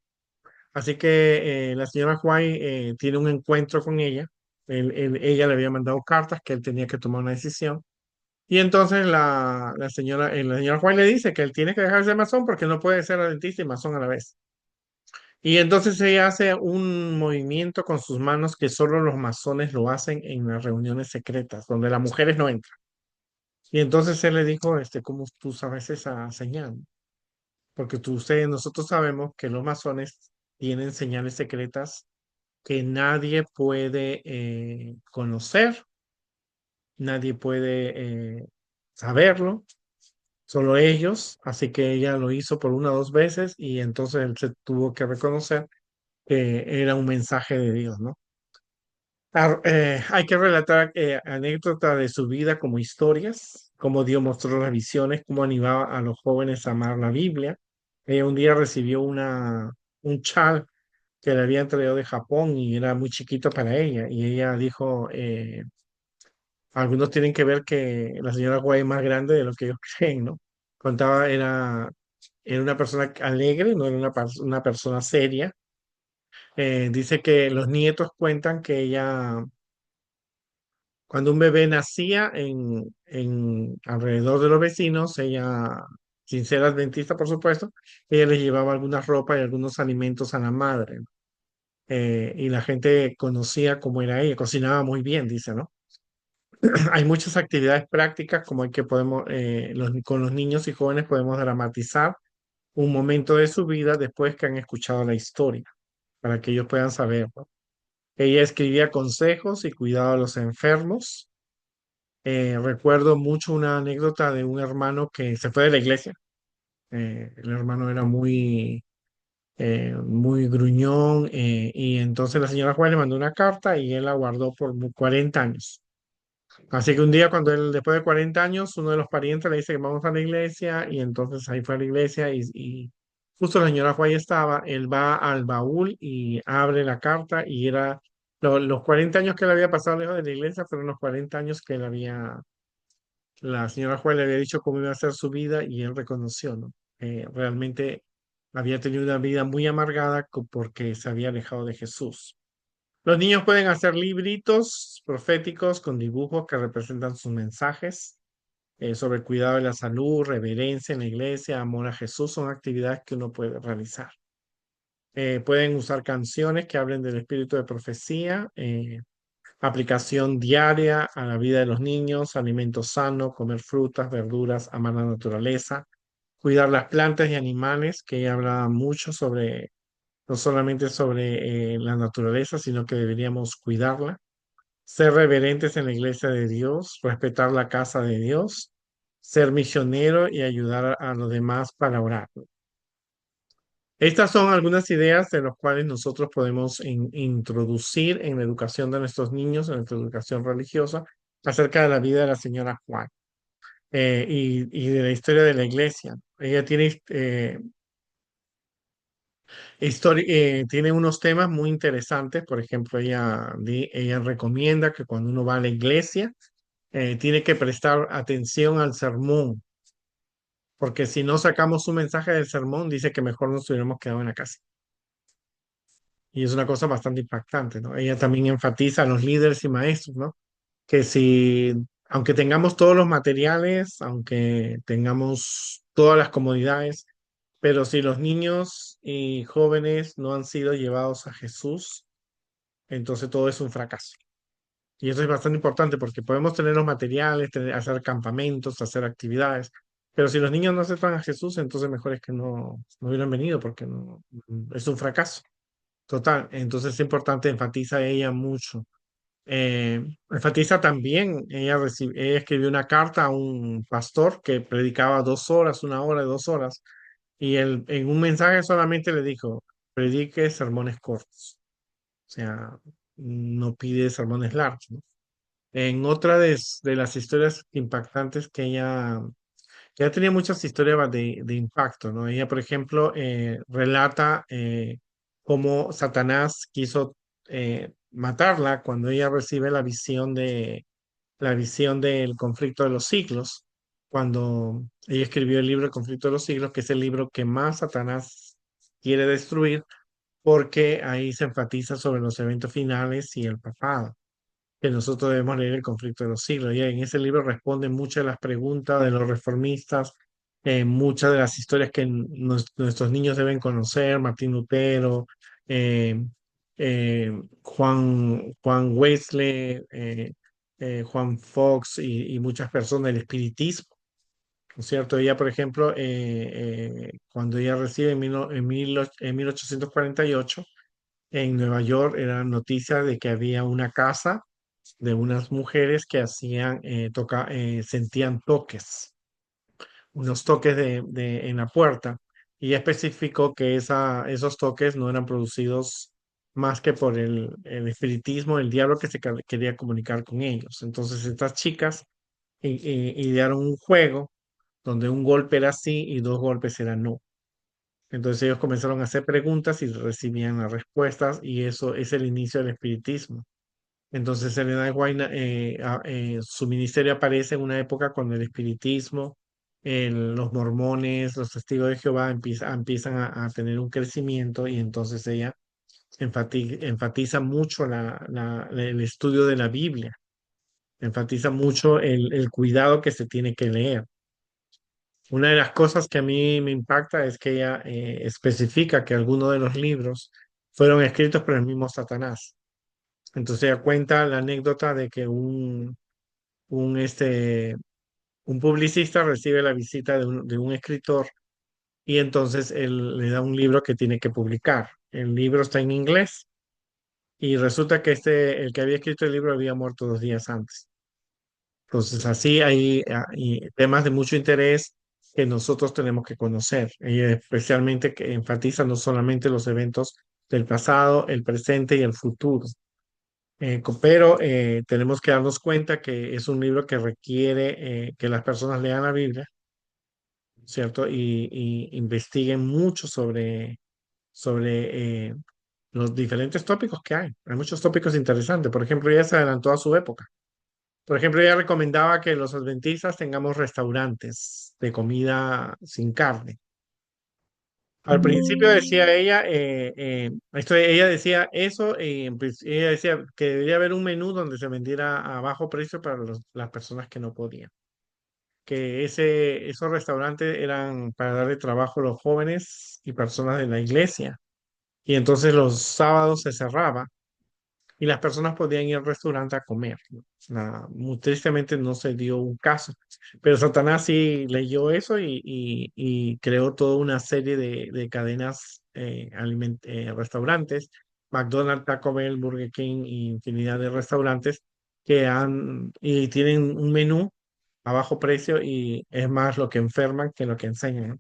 así que la señora White tiene un encuentro con ella. Ella le había mandado cartas que él tenía que tomar una decisión. Y entonces la señora White le dice que él tiene que dejar ese masón porque no puede ser adventista y masón a la vez. Y entonces ella hace un movimiento con sus manos que solo los masones lo hacen en las reuniones secretas, donde las mujeres no entran. Y entonces él le dijo, ¿cómo tú sabes esa señal? Porque nosotros sabemos que los masones tienen señales secretas que nadie puede conocer, nadie puede saberlo, solo ellos. Así que ella lo hizo por una o dos veces y entonces él se tuvo que reconocer que era un mensaje de Dios, ¿no? Hay que relatar anécdotas de su vida como historias, cómo Dios mostró las visiones, cómo animaba a los jóvenes a amar la Biblia. Ella un día recibió un chal que le habían traído de Japón y era muy chiquito para ella. Y ella dijo, algunos tienen que ver que la señora Guay es más grande de lo que ellos creen, ¿no? Contaba, era una persona alegre, no era una persona seria. Dice que los nietos cuentan que ella cuando un bebé nacía en alrededor de los vecinos, ella, sin ser adventista, por supuesto, ella les llevaba alguna ropa y algunos alimentos a la madre. Y la gente conocía cómo era ella, cocinaba muy bien, dice, ¿no? Hay muchas actividades prácticas como hay que podemos, con los niños y jóvenes podemos dramatizar un momento de su vida después que han escuchado la historia, para que ellos puedan saber, ¿no? Ella escribía consejos y cuidaba a los enfermos. Recuerdo mucho una anécdota de un hermano que se fue de la iglesia. El hermano era muy gruñón y entonces la señora Juárez le mandó una carta y él la guardó por 40 años. Así que un día cuando él, después de 40 años, uno de los parientes le dice que vamos a la iglesia y entonces ahí fue a la iglesia y justo la señora Juárez estaba, él va al baúl y abre la carta y era los 40 años que él había pasado lejos de la iglesia fueron los 40 años que él había la señora Juárez le había dicho cómo iba a ser su vida y él reconoció, ¿no? Realmente había tenido una vida muy amargada porque se había alejado de Jesús. Los niños pueden hacer libritos proféticos con dibujos que representan sus mensajes sobre el cuidado de la salud, reverencia en la iglesia, amor a Jesús, son actividades que uno puede realizar. Pueden usar canciones que hablen del espíritu de profecía, aplicación diaria a la vida de los niños, alimentos sanos, comer frutas, verduras, amar la naturaleza, cuidar las plantas y animales, que ella hablaba mucho sobre, no solamente sobre la naturaleza, sino que deberíamos cuidarla, ser reverentes en la iglesia de Dios, respetar la casa de Dios, ser misionero y ayudar a los demás para orar. Estas son algunas ideas de las cuales nosotros podemos introducir en la educación de nuestros niños, en nuestra educación religiosa, acerca de la vida de la señora Juan y de la historia de la iglesia. Ella tiene unos temas muy interesantes. Por ejemplo, ella recomienda que cuando uno va a la iglesia, tiene que prestar atención al sermón, porque si no sacamos un mensaje del sermón, dice que mejor nos hubiéramos quedado en la casa. Y es una cosa bastante impactante, ¿no? Ella también enfatiza a los líderes y maestros, ¿no? Que si, aunque tengamos todos los materiales, aunque tengamos todas las comodidades, pero si los niños y jóvenes no han sido llevados a Jesús, entonces todo es un fracaso. Y eso es bastante importante porque podemos tener los materiales, hacer campamentos, hacer actividades, pero si los niños no aceptan a Jesús, entonces mejor es que no hubieran venido porque no, es un fracaso. Total, entonces es importante, enfatiza ella mucho. Enfatiza también, ella escribió una carta a un pastor que predicaba 2 horas, 1 hora, 2 horas, y él en un mensaje solamente le dijo, predique sermones cortos. O sea, no pide sermones largos, ¿no? En otra de las historias impactantes que ella tenía muchas historias de impacto, ¿no? Ella, por ejemplo, relata cómo Satanás quiso matarla cuando ella recibe la visión del conflicto de los siglos, cuando ella escribió el libro El conflicto de los siglos, que es el libro que más Satanás quiere destruir, porque ahí se enfatiza sobre los eventos finales y el papado, que nosotros debemos leer El conflicto de los siglos. Y en ese libro responde muchas de las preguntas de los reformistas, muchas de las historias que nuestros niños deben conocer, Martín Lutero, eh, Juan Wesley, Juan Fox y muchas personas del espiritismo. ¿No es cierto? Ella, por ejemplo, cuando ella recibe en 1848 en Nueva York, era noticia de que había una casa de unas mujeres que sentían toques, unos toques en la puerta, y ella especificó que esos toques no eran producidos más que por el espiritismo, el diablo que quería comunicar con ellos. Entonces estas chicas idearon un juego donde un golpe era sí y dos golpes eran no. Entonces ellos comenzaron a hacer preguntas y recibían las respuestas y eso es el inicio del espiritismo. Entonces Elena de White, su ministerio aparece en una época cuando el espiritismo, los mormones, los testigos de Jehová empiezan a tener un crecimiento y entonces ella enfatiza mucho el estudio de la Biblia, enfatiza mucho el cuidado que se tiene que leer. Una de las cosas que a mí me impacta es que ella especifica que algunos de los libros fueron escritos por el mismo Satanás. Entonces ella cuenta la anécdota de que un, este, un publicista recibe la visita de un escritor y entonces él le da un libro que tiene que publicar. El libro está en inglés y resulta que el que había escrito el libro había muerto 2 días antes. Entonces así hay temas de mucho interés que nosotros tenemos que conocer. Ella especialmente que enfatiza no solamente los eventos del pasado, el presente y el futuro. Pero tenemos que darnos cuenta que es un libro que requiere que las personas lean la Biblia, ¿cierto? Y investiguen mucho sobre los diferentes tópicos que hay. Hay muchos tópicos interesantes. Por ejemplo, ella se adelantó a su época. Por ejemplo, ella recomendaba que los adventistas tengamos restaurantes de comida sin carne. Al principio decía ella, ella decía eso, ella decía que debería haber un menú donde se vendiera a bajo precio para las personas que no podían. Que esos restaurantes eran para darle trabajo a los jóvenes y personas de la iglesia. Y entonces los sábados se cerraba y las personas podían ir al restaurante a comer, ¿no? Muy tristemente no se dio un caso, pero Satanás sí leyó eso y creó toda una serie de cadenas, restaurantes, McDonald's, Taco Bell, Burger King y infinidad de restaurantes y tienen un menú a bajo precio y es más lo que enferman que lo que enseñan, ¿no?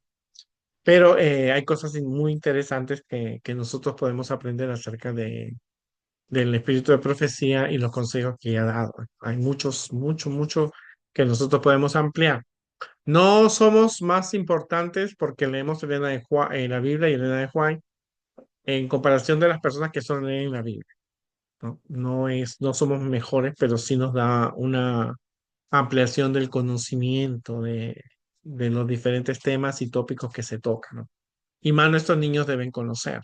Pero hay cosas muy interesantes que nosotros podemos aprender acerca del espíritu de profecía y los consejos que ella ha dado. Hay mucho que nosotros podemos ampliar. No somos más importantes porque leemos la Biblia y Elena de White en comparación de las personas que solo leen la Biblia, ¿no? No somos mejores, pero sí nos da una ampliación del conocimiento de los diferentes temas y tópicos que se tocan, ¿no? Y más nuestros niños deben conocer.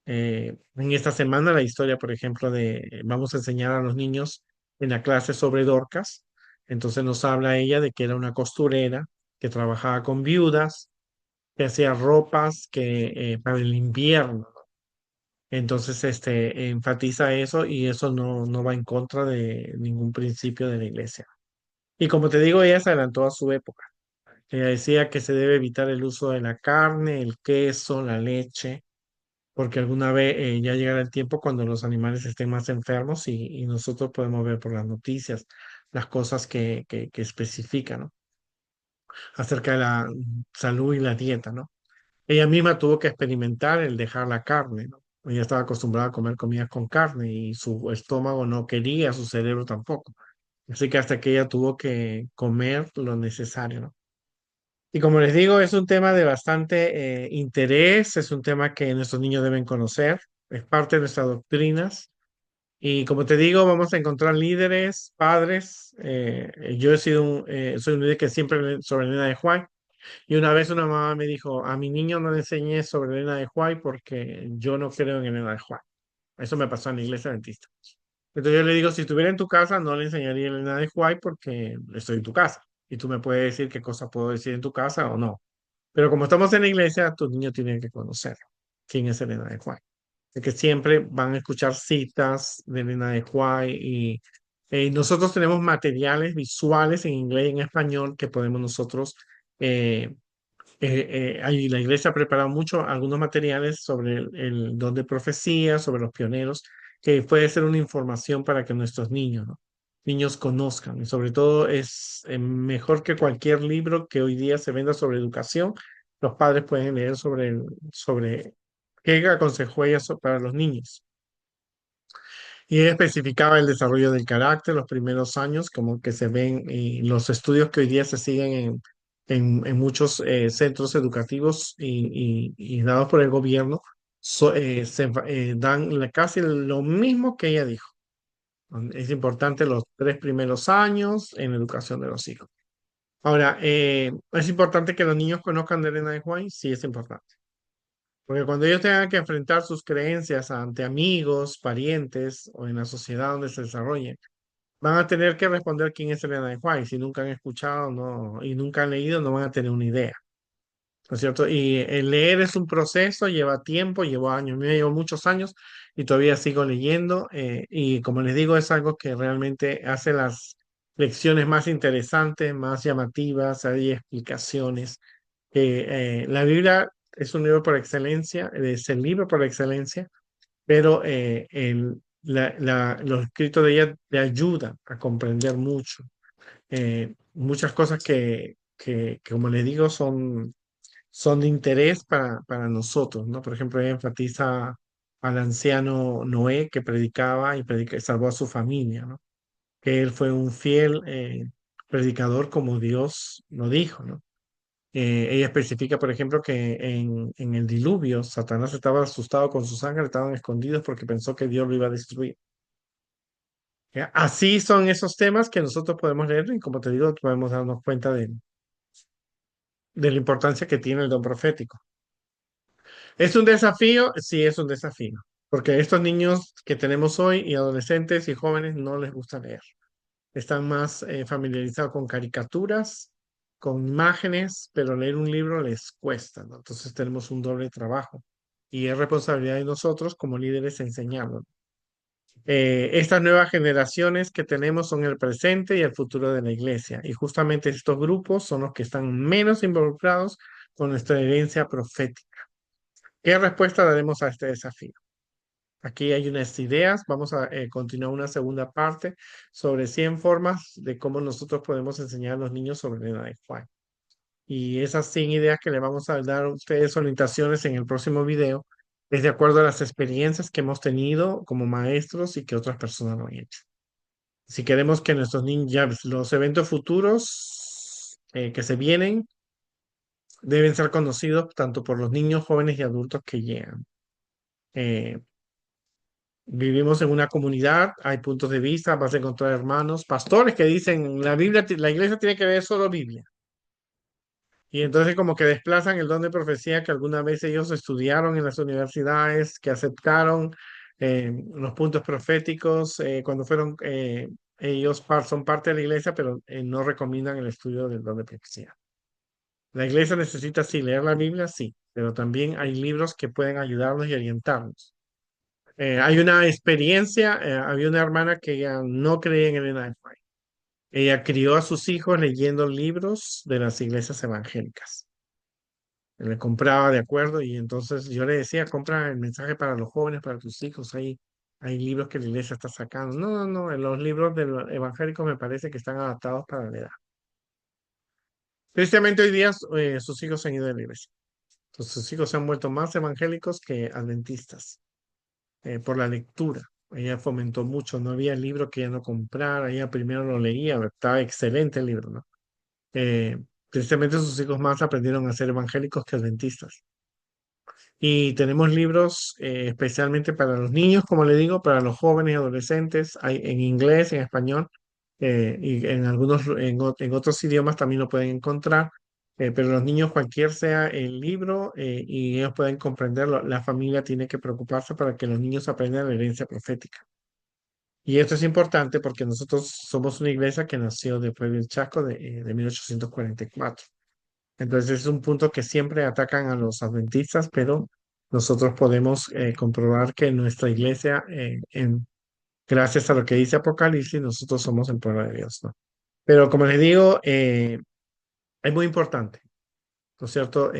En esta semana la historia, por ejemplo, vamos a enseñar a los niños en la clase sobre Dorcas. Entonces nos habla ella de que era una costurera que trabajaba con viudas, que hacía ropas para el invierno. Entonces, enfatiza eso y eso no va en contra de ningún principio de la iglesia. Y como te digo, ella se adelantó a su época. Ella decía que se debe evitar el uso de la carne, el queso, la leche porque alguna vez ya llegará el tiempo cuando los animales estén más enfermos y nosotros podemos ver por las noticias las cosas que especifican, ¿no? Acerca de la salud y la dieta, ¿no? Ella misma tuvo que experimentar el dejar la carne, ¿no? Ella estaba acostumbrada a comer comidas con carne y su estómago no quería, su cerebro tampoco. Así que hasta que ella tuvo que comer lo necesario, ¿no? Y como les digo, es un tema de bastante interés, es un tema que nuestros niños deben conocer, es parte de nuestras doctrinas. Y como te digo, vamos a encontrar líderes, padres. Yo he sido soy un líder que siempre sobre Elena de White. Y una vez una mamá me dijo, a mi niño no le enseñé sobre Elena de White porque yo no creo en Elena de White. Eso me pasó en la iglesia adventista. Entonces yo le digo, si estuviera en tu casa, no le enseñaría Elena de White porque estoy en tu casa. Y tú me puedes decir qué cosa puedo decir en tu casa o no. Pero como estamos en la iglesia, tus niños tienen que conocer quién es Elena de White. De que siempre van a escuchar citas de Elena de White y nosotros tenemos materiales visuales en inglés y en español que podemos nosotros eh, ahí la iglesia ha preparado mucho algunos materiales sobre el don de profecía, sobre los pioneros, que puede ser una información para que nuestros niños, ¿no? Niños conozcan. Y sobre todo es mejor que cualquier libro que hoy día se venda sobre educación. Los padres pueden leer sobre qué aconsejó ella para los niños. Y ella especificaba el desarrollo del carácter, los primeros años, como que se ven y los estudios que hoy día se siguen en muchos centros educativos y dados por el gobierno, dan casi lo mismo que ella dijo. Es importante los 3 primeros años en la educación de los hijos. Ahora, ¿es importante que los niños conozcan de Elena de White? Sí, es importante. Porque cuando ellos tengan que enfrentar sus creencias ante amigos, parientes o en la sociedad donde se desarrollen, van a tener que responder quién es Elena de White. Si nunca han escuchado no, y nunca han leído, no van a tener una idea. ¿No es cierto? Y el leer es un proceso, lleva tiempo, llevo años, me llevo muchos años y todavía sigo leyendo. Y como les digo, es algo que realmente hace las lecciones más interesantes, más llamativas, hay explicaciones. La Biblia es un libro por excelencia, es el libro por excelencia, pero los escritos de ella te ayudan a comprender mucho. Muchas cosas que, como les digo, son de interés para nosotros, ¿no? Por ejemplo, ella enfatiza al anciano Noé que predicaba y salvó a su familia, ¿no? Que él fue un fiel predicador como Dios lo dijo, ¿no? Ella especifica, por ejemplo, que en el diluvio Satanás estaba asustado con sus ángeles, estaban escondidos porque pensó que Dios lo iba a destruir. Así son esos temas que nosotros podemos leer y como te digo, podemos darnos cuenta de la importancia que tiene el don profético. ¿Es un desafío? Sí, es un desafío, porque estos niños que tenemos hoy y adolescentes y jóvenes no les gusta leer. Están más familiarizados con caricaturas, con imágenes, pero leer un libro les cuesta, ¿no? Entonces tenemos un doble trabajo y es responsabilidad de nosotros como líderes enseñarlo. Estas nuevas generaciones que tenemos son el presente y el futuro de la iglesia y justamente estos grupos son los que están menos involucrados con nuestra herencia profética. ¿Qué respuesta daremos a este desafío? Aquí hay unas ideas. Vamos a continuar una segunda parte sobre 100 formas de cómo nosotros podemos enseñar a los niños sobre la de Juan. Y esas 100 ideas que le vamos a dar a ustedes orientaciones en el próximo video es de acuerdo a las experiencias que hemos tenido como maestros y que otras personas lo han hecho. Si queremos que nuestros niños, ya los eventos futuros que se vienen, deben ser conocidos tanto por los niños, jóvenes y adultos que llegan. Eh, Vivimos en una comunidad, hay puntos de vista, vas a encontrar hermanos, pastores que dicen la Biblia, la iglesia tiene que ver solo Biblia. Y entonces como que desplazan el don de profecía que alguna vez ellos estudiaron en las universidades, que aceptaron los puntos proféticos cuando fueron, ellos son parte de la iglesia, pero no recomiendan el estudio del don de profecía. La iglesia necesita sí leer la Biblia, sí, pero también hay libros que pueden ayudarnos y orientarnos. Hay una experiencia, había una hermana que ella no creía en el White. Ella crió a sus hijos leyendo libros de las iglesias evangélicas. Le compraba de acuerdo y entonces yo le decía, compra el mensaje para los jóvenes, para tus hijos. Hay libros que la iglesia está sacando. No, no, no, los libros de los evangélicos me parece que están adaptados para la edad. Tristemente hoy día sus hijos se han ido de la iglesia. Entonces sus hijos se han vuelto más evangélicos que adventistas. por la lectura. Ella fomentó mucho, no había libro que ella no comprara, ella primero lo leía, estaba excelente el libro, ¿no? Eh, Tristemente sus hijos más aprendieron a ser evangélicos que adventistas. Y tenemos libros especialmente para los niños, como le digo, para los jóvenes y adolescentes, hay en inglés, en español, y en en otros idiomas también lo pueden encontrar. Pero los niños, cualquier sea el libro, y ellos pueden comprenderlo, la familia tiene que preocuparse para que los niños aprendan la herencia profética. Y esto es importante porque nosotros somos una iglesia que nació después del Chaco de 1844. Entonces es un punto que siempre atacan a los adventistas, pero nosotros podemos comprobar que nuestra iglesia, gracias a lo que dice Apocalipsis, nosotros somos el pueblo de Dios, ¿no? Pero como les digo, es muy importante, ¿no es cierto?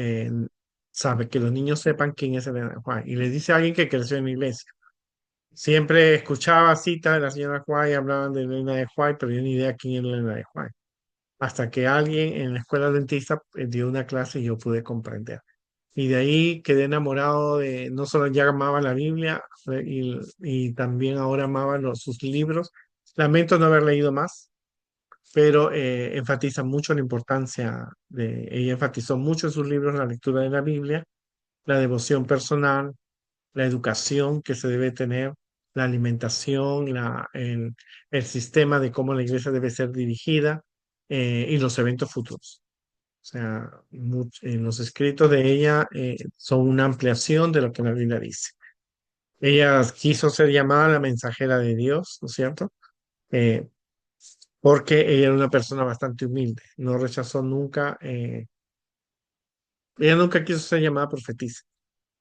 Sabe que los niños sepan quién es Elena de Juan. Y les dice a alguien que creció en la iglesia. Siempre escuchaba citas de la señora Juárez y hablaban de Elena de Juárez, pero yo ni idea quién era Elena de Juárez. Hasta que alguien en la escuela dentista dio una clase y yo pude comprender. Y de ahí quedé enamorado de, no solo ya amaba la Biblia, y también ahora amaba sus libros. Lamento no haber leído más, pero enfatiza mucho la importancia ella enfatizó mucho en sus libros la lectura de la Biblia, la devoción personal, la educación que se debe tener, la alimentación, el sistema de cómo la iglesia debe ser dirigida, y los eventos futuros. O sea, los escritos de ella son una ampliación de lo que la Biblia dice. Ella quiso ser llamada la mensajera de Dios, ¿no es cierto? Eh, Porque ella era una persona bastante humilde, no rechazó nunca, ella nunca quiso ser llamada profetisa,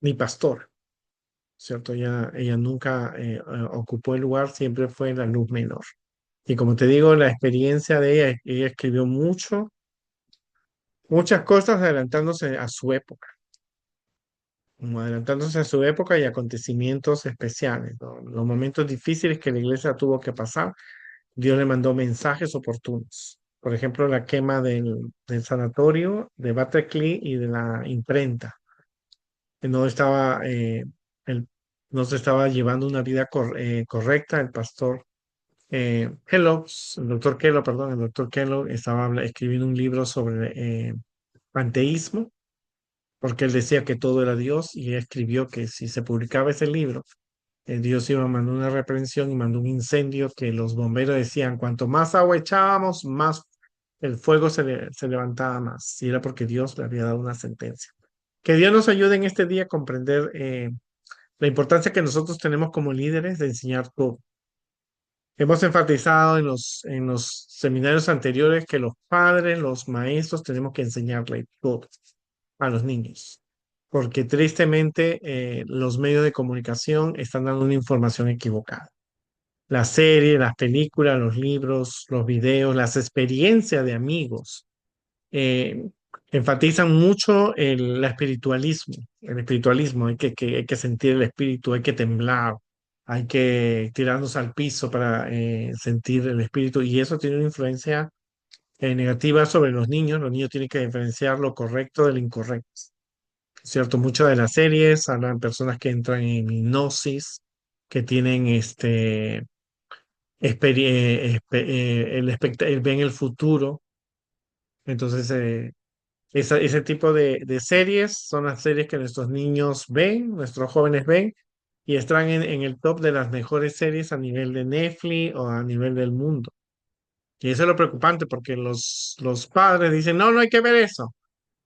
ni pastora, ¿cierto? Ella nunca ocupó el lugar, siempre fue la luz menor. Y como te digo, la experiencia de ella escribió muchas cosas adelantándose a su época, como adelantándose a su época y acontecimientos especiales, ¿no? Los momentos difíciles que la iglesia tuvo que pasar, Dios le mandó mensajes oportunos. Por ejemplo, la quema del sanatorio de Bataclan y de la imprenta, que el, no se estaba llevando una vida correcta. El pastor Kellogg, el doctor Kellogg, perdón, el doctor Kellogg estaba escribiendo un libro sobre panteísmo, porque él decía que todo era Dios y él escribió que si se publicaba ese libro, Dios iba a mandar una reprensión y mandó un incendio que los bomberos decían, cuanto más agua echábamos, más el fuego se levantaba más. Y era porque Dios le había dado una sentencia. Que Dios nos ayude en este día a comprender la importancia que nosotros tenemos como líderes de enseñar todo. Hemos enfatizado en los seminarios anteriores que los padres, los maestros, tenemos que enseñarle todo a los niños, porque tristemente los medios de comunicación están dando una información equivocada. Las series, las películas, los libros, los videos, las experiencias de amigos eh, enfatizan mucho el espiritualismo, hay que sentir el espíritu, hay que temblar, hay que tirarnos al piso para sentir el espíritu, y eso tiene una influencia negativa sobre los niños tienen que diferenciar lo correcto del incorrecto. ¿Cierto? Muchas de las series hablan de personas que entran en hipnosis, que tienen ven el futuro. Entonces, ese tipo de series son las series que nuestros niños ven, nuestros jóvenes ven, y están en el top de las mejores series a nivel de Netflix o a nivel del mundo. Y eso es lo preocupante porque los padres dicen, no, no hay que ver eso,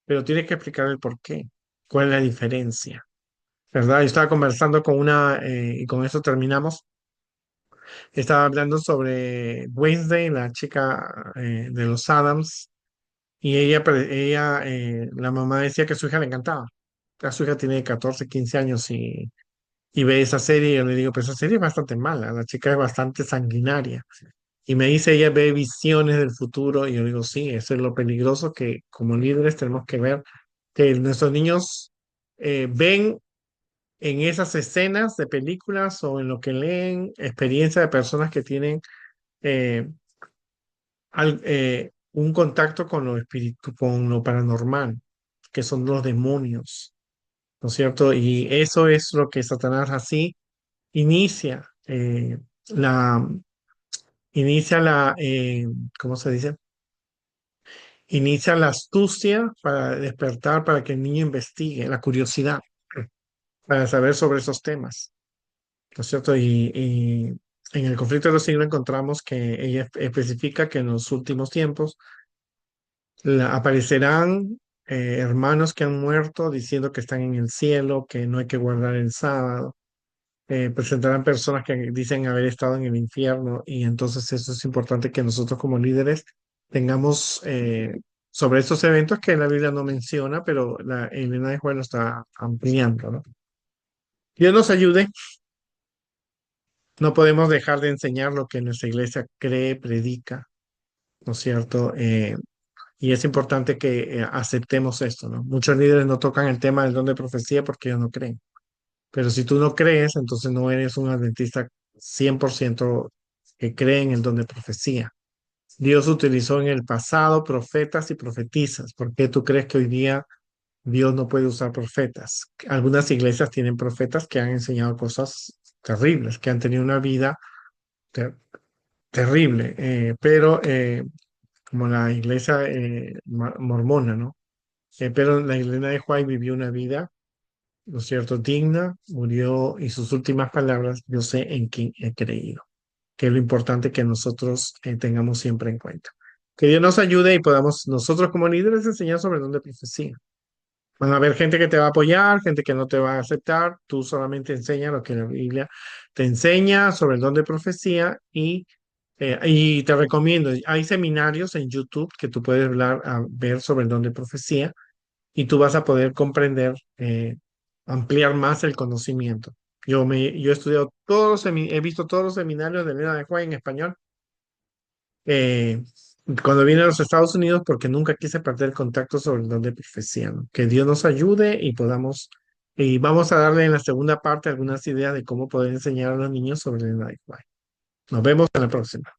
pero tienes que explicar el por qué, cuál es la diferencia. ¿Verdad? Yo estaba conversando con y con eso terminamos. Estaba hablando sobre Wednesday, la chica de los Adams, y la mamá decía que a su hija le encantaba. A su hija tiene 14 15 años y ve esa serie, y yo le digo, pero esa serie es bastante mala, la chica es bastante sanguinaria. Y me dice, ella ve visiones del futuro, y yo digo, sí, eso es lo peligroso que como líderes tenemos que ver, que nuestros niños ven en esas escenas de películas o en lo que leen, experiencia de personas que tienen eh, un contacto con lo espíritu, con lo paranormal, que son los demonios, ¿no es cierto? Y eso es lo que Satanás así. inicia la, inicia la, ¿cómo se dice? Inicia la astucia para despertar, para que el niño investigue, la curiosidad, para saber sobre esos temas, ¿no es cierto? Y en el conflicto de los siglos encontramos que ella especifica que en los últimos tiempos aparecerán hermanos que han muerto diciendo que están en el cielo, que no hay que guardar el sábado. Presentarán personas que dicen haber estado en el infierno, y entonces eso es importante que nosotros como líderes tengamos sobre estos eventos que la Biblia no menciona, pero la Elena de Juan lo está ampliando, ¿no? Dios nos ayude. No podemos dejar de enseñar lo que nuestra iglesia cree, predica, ¿no es cierto? Y es importante que aceptemos esto, ¿no? Muchos líderes no tocan el tema del don de profecía porque ellos no creen. Pero si tú no crees, entonces no eres un adventista 100% que cree en el don de profecía. Dios utilizó en el pasado profetas y profetizas. ¿Por qué tú crees que hoy día Dios no puede usar profetas? Algunas iglesias tienen profetas que han enseñado cosas terribles, que han tenido una vida ter- terrible, pero como la iglesia mormona, ¿no? Pero la iglesia de White vivió una vida, ¿no es cierto?, digna, murió, y sus últimas palabras: yo sé en quién he creído, que es lo importante que nosotros tengamos siempre en cuenta. Que Dios nos ayude y podamos nosotros como líderes enseñar sobre el don de profecía. Van a haber gente que te va a apoyar, gente que no te va a aceptar. Tú solamente enseña lo que la Biblia te enseña sobre el don de profecía, y te recomiendo, hay seminarios en YouTube que tú puedes ver sobre el don de profecía, y tú vas a poder comprender, ampliar más el conocimiento. Yo he estudiado he visto todos los seminarios de Elena de White en español, eh, cuando vine a los Estados Unidos, porque nunca quise perder el contacto sobre el don de profecía, ¿no? Que Dios nos ayude y vamos a darle en la segunda parte algunas ideas de cómo poder enseñar a los niños sobre Elena de White. Nos vemos en la próxima.